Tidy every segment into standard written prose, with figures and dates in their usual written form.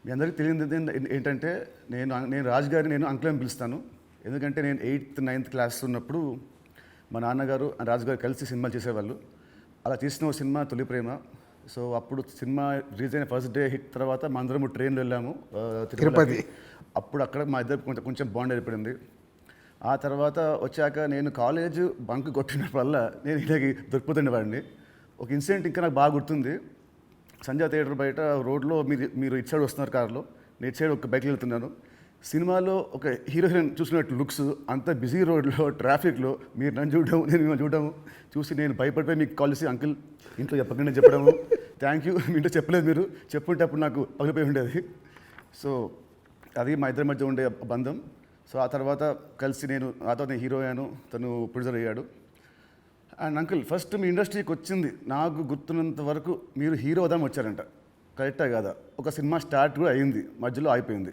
మీ అందరికీ తెలియదు ఏంటంటే నేను రాజు గారిని నేను అంకుల్ అని పిలుస్తాను. ఎందుకంటే నేను 8th 9th క్లాస్ ఉన్నప్పుడు మా నాన్నగారు రాజు గారు కలిసి సినిమాలు చేసేవాళ్ళు. అలా తీసిన ఒక సినిమా తొలి ప్రేమ. సో అప్పుడు సినిమా రిలీజ్ అయిన ఫస్ట్ డే హిట్ తర్వాత మా అందరము ట్రైన్లో వెళ్ళాము తిరుపతి. అప్పుడు అక్కడ మా ఇద్దరు కొంచెం బాండ్ ఏర్పడింది. ఆ తర్వాత వచ్చాక నేను కాలేజ్ బంక్ కొట్టినప్పుడల్లా నేను ఇలాగే దొరికిపోతుండేవాడిని. ఒక ఇన్సిడెంట్ ఇంకా నాకు బాగా గుర్తుంది. సంజయ్ థియేటర్ బయట రోడ్లో మీరు ఇటు సైడ్ వస్తున్నారు కార్లో, నేను ఇటు సైడ్ ఒక బైక్లో వెళ్తున్నాను. సినిమాలో ఒక హీరోయిన్ చూసినట్టు లుక్స్, అంత బిజీ రోడ్లో ట్రాఫిక్లో మీరు నన్ను చూడడం, నేను మిమ్మల్ని చూడడం చూసి నేను భయపడిపోయి మీకు కాల్ చేసి అంకుల్ ఇంట్లో చెప్పకుండా చెప్పడము, థ్యాంక్ యూ మీ ఇంట్లో చెప్పలేదు, మీరు చెప్పుంటే అప్పుడు నాకు పగిలిపోయి ఉండేది. సో అది మా ఇద్దరి మధ్య ఉండే బంధం. సో ఆ తర్వాత కలిసి నేను హీరో అయ్యాను, తను ప్రొడ్యూసర్ అయ్యాడు. అండ్ అంకుల్ ఫస్ట్ మీ ఇండస్ట్రీకి వచ్చింది నాకు గుర్తున్నంత వరకు మీరు హీరో అవుదామని వచ్చారంట, కరెక్టా కాదా? ఒక సినిమా స్టార్ట్ కూడా అయింది, మధ్యలో అయిపోయింది.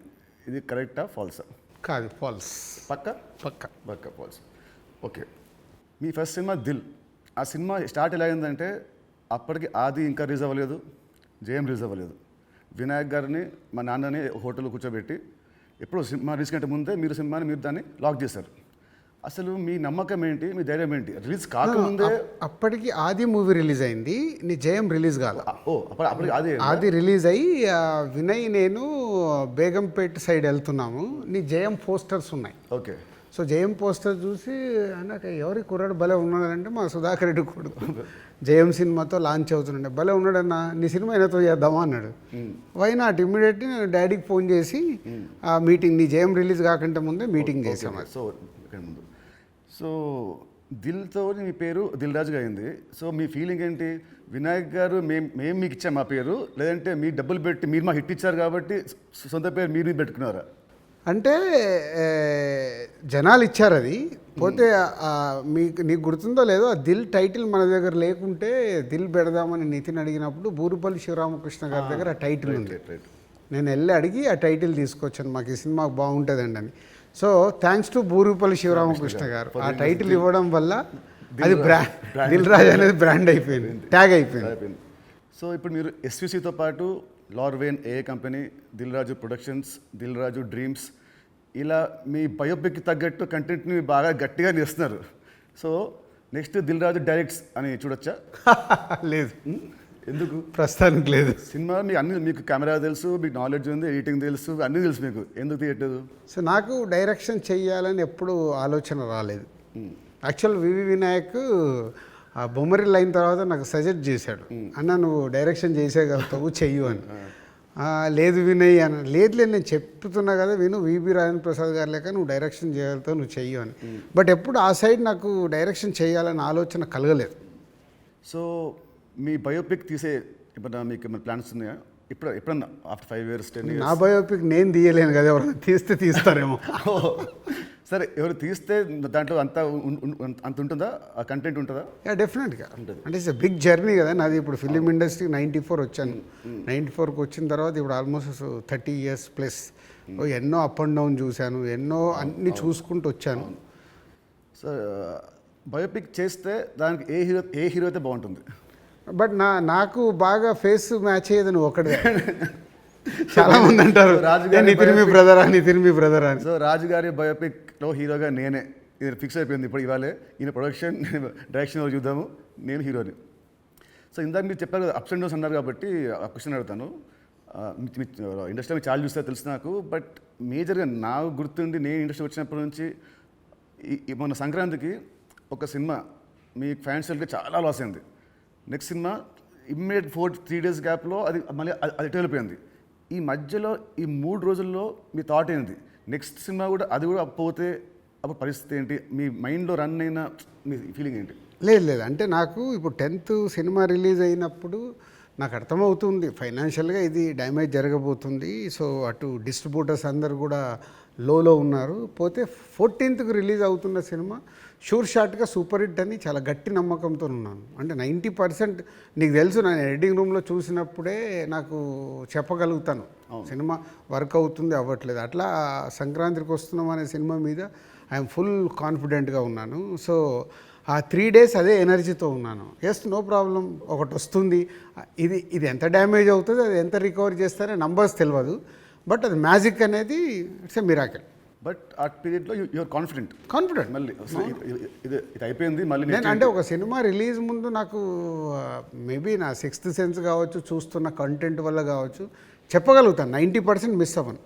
ఇది కరెక్టా ఫాల్సా? కాదు, ఫాల్స్. పక్క ఫాల్స్. ఓకే, మీ ఫస్ట్ సినిమా దిల్. ఆ సినిమా స్టార్ట్ ఎలా అయిందంటే అప్పటికి ఆది ఇంకా రిలీజ్ అవ్వలేదు, జయం రిలీజ్ అవ్వలేదు. వినాయక్ గారిని మా నాన్నని హోటల్లో కూర్చోబెట్టి ఎప్పుడు సినిమా రిలీజ్ కంటే ముందే మీరు దాన్ని లాక్ చేశారు. అసలు మీ నమ్మకం ఏంటి, మీ ధైర్యం ఏంటి? రిలీజ్ కాకముందే అప్పటికి ఆది మూవీ రిలీజ్ అయింది, నీ జయం రిలీజ్ కాదు. అప్పటికి ఆది రిలీజ్ అయ్యి వినయ్ నేను బేగంపేట సైడ్ వెళ్తున్నాము, నీ జయం పోస్టర్స్ ఉన్నాయి. ఓకే. సో జయం పోస్టర్ చూసి నాకు ఎవరి కుర్రాడు భలే ఉన్నాడంటే మా సుధాకర్ రెడ్డి కొడుకు జయం సినిమాతో లాంచ్ అవుతుండే, భలే ఉన్నాడన్నా, నీ సినిమా అయినతో చేద్దామా అన్నాడు. వై నాట్, ఇమ్మీడియట్లీ నేను డాడీకి ఫోన్ చేసి ఆ మీటింగ్, నీ జయం రిలీజ్ కాకంటే ముందే మీటింగ్ చేసాము. సో దిల్తో మీ పేరు దిల్ రాజుగా అయింది. సో మీ ఫీలింగ్ ఏంటి? వినాయక్ గారు మేము మీకు ఇచ్చాం మా పేరు, లేదంటే మీ డబ్బులు పెట్టి మీరు మాకు హిట్ ఇచ్చారు కాబట్టి సొంత పేరు మీరు పెట్టుకున్నారా? అంటే జనాలు ఇచ్చారు అది. పోతే నీకు గుర్తుందో లేదో, ఆ దిల్ టైటిల్ మన దగ్గర లేకుంటే దిల్ పెడదామని నితిన్ అడిగినప్పుడు బూరుపల్లి శివరామకృష్ణ గారి దగ్గర ఆ టైటిల్ ఉంది. నేను వెళ్ళి అడిగి ఆ టైటిల్ తీసుకొచ్చాను, మాకు ఈ సినిమా బాగుంటుందండి అని. So thanks to Burupalli Sivaramakrishna గారు, ఆ టైటిల్ ఇవ్వడం వల్ల అది దిల్ రాజు అనేది బ్రాండ్ అయిపోయింది, ట్యాగ్ అయిపోయింది. సో ఇప్పుడు మీరు ఎస్విసితో పాటు లార్వేన్ ఏ company, Dil Raju productions, Dil Raju dreams, ఇలా మీ బయోపిక్కి తగ్గట్టు కంటెంట్ని బాగా గట్టిగా చేస్తున్నారు. So next Dil Raju directs అని చూడొచ్చా? లేదు. ఎందుకు? ప్రస్తుతానికి లేదు. సినిమా మీకు కెమెరా తెలుసు, మీకు నాలెడ్జ్ ఉంది, ఎడిటింగ్ తెలుసు, అన్నీ తెలుసు, మీకు ఎందుకు తీయట్లేదు? సో నాకు డైరెక్షన్ చెయ్యాలని ఎప్పుడు ఆలోచన రాలేదు. యాక్చువల్ వివి వినాయక్ ఆ బొమ్మరిల్ అయిన తర్వాత నాకు సజెస్ట్ చేశాడు, అన్న నువ్వు డైరెక్షన్ చేసేయగలుగుతావు, చెయ్యు అని. లేదు వినయ్ అని, లేదు నేను చెప్తున్నా కదా విను, వివి రాజేంద్ర ప్రసాద్ గారు లేక నువ్వు డైరెక్షన్ చేయగలుగుతావు, నువ్వు చెయ్యు అని. బట్ ఎప్పుడు ఆ సైడ్ నాకు డైరెక్షన్ చేయాలని ఆలోచన కలగలేదు. సో మీ బయోపిక్ తీసే ఇప్పుడు మీకు ఏమైనా ప్లాన్స్ ఉన్నాయా? ఎప్పుడన్నా ఆఫ్టర్ 5 years 10 years? నా బయోపిక్ నేను తీయలేను కదా, ఎవరైనా తీస్తారేమో. సరే, ఎవరు తీస్తే దాంట్లో అంత ఉంటుందా, ఆ కంటెంట్ ఉంటుందా? డెఫినెట్గా అంటే ఇట్స్ బిగ్ జర్నీ కదా నాది. ఇప్పుడు ఫిలిం ఇండస్ట్రీ 94 వచ్చాను, 94కి వచ్చిన తర్వాత ఇప్పుడు ఆల్మోస్ట్ 30 years ప్లస్. ఎన్నో అప్ అండ్ డౌన్ చూశాను, ఎన్నో అన్నీ చూసుకుంటూ వచ్చాను. సో బయోపిక్ చేస్తే దానికి ఏ హీరో అయితే బాగుంటుంది? బట్ నాకు బాగా ఫేస్ మ్యాచ్ అయ్యేది నువ్వు ఒకటే. చాలా మంది అంటారు నితిన్ మీ బ్రదర్ అని. సో రాజుగారి బయోపిక్లో హీరోగా నేనే, ఇది ఫిక్స్ అయిపోయింది. ఇప్పుడు ఇవాళే ఈయన ప్రొడక్షన్, డైరెక్షన్ చూద్దాము, నేను హీరోని. సో ఇందాక మీరు చెప్పారు కదా అప్స్ అండ్ డౌన్స్ అన్నారు కాబట్టి ఆ క్వశ్చన్ అడుగుతాను. ఇండస్ట్రీ మీకు చాలా చూస్తే తెలుసు నాకు, బట్ మేజర్గా నాకు గుర్తుండి నేను ఇండస్ట్రీ వచ్చినప్పటి నుంచి మొన్న సంక్రాంతికి ఒక సినిమా మీ ఫ్యాన్స్కి చాలా లాస్ అయింది. నెక్స్ట్ సినిమా ఇమ్మీడియట్ 3 days గ్యాప్లో అది మళ్ళీ అది వెళ్ళిపోయింది. ఈ మధ్యలో ఈ 3 రోజుల్లో మీ థాట్ ఏంటి? నెక్స్ట్ సినిమా కూడా అది కూడా పోతే అప్పుడు పరిస్థితి ఏంటి? మీ మైండ్లో రన్ అయిన మీ ఫీలింగ్ ఏంటి? లేదు అంటే నాకు ఇప్పుడు 10th సినిమా రిలీజ్ అయినప్పుడు నాకు అర్థమవుతుంది ఫైనాన్షియల్గా ఇది డ్యామేజ్ జరగబోతుంది. సో అటు డిస్ట్రిబ్యూటర్స్ అందరు కూడా లోలో ఉన్నారు. పోతే 14th రిలీజ్ అవుతున్న సినిమా షూర్ షాట్గా సూపర్ హిట్ అని చాలా గట్టి నమ్మకంతో ఉన్నాను. అంటే 90% నీకు తెలుసు, నేను ఎడిటింగ్ రూమ్లో చూసినప్పుడే నాకు చెప్పగలుగుతాను సినిమా వర్క్ అవుతుంది అవ్వట్లేదు. అట్లా సంక్రాంతికి వస్తున్నాం అనే సినిమా మీద ఐఎమ్ ఫుల్ కాన్ఫిడెంట్గా ఉన్నాను. సో ఆ 3 డేస్ అదే ఎనర్జీతో ఉన్నాను. ఎస్, నో ప్రాబ్లం, ఒకటి వస్తుంది, ఇది ఎంత డ్యామేజ్ అవుతుంది, అది ఎంత రికవర్ చేస్తారో నంబర్స్ తెలియదు, బట్ అది మ్యాజిక్ అనేది ఇట్స్ ఎ మిరాకిల్. బట్ ఆ పీరియడ్లో యూఆర్ కాన్ఫిడెంట్ మళ్ళీ అసలు ఇది అయిపోయింది మళ్ళీ నేను అంటే ఒక సినిమా రిలీజ్ ముందు నాకు మేబీ నా సిక్స్త్ సెన్స్ కావచ్చు, చూస్తున్న కంటెంట్ వల్ల కావచ్చు, చెప్పగలుగుతాను 90% మిస్ అవ్వను.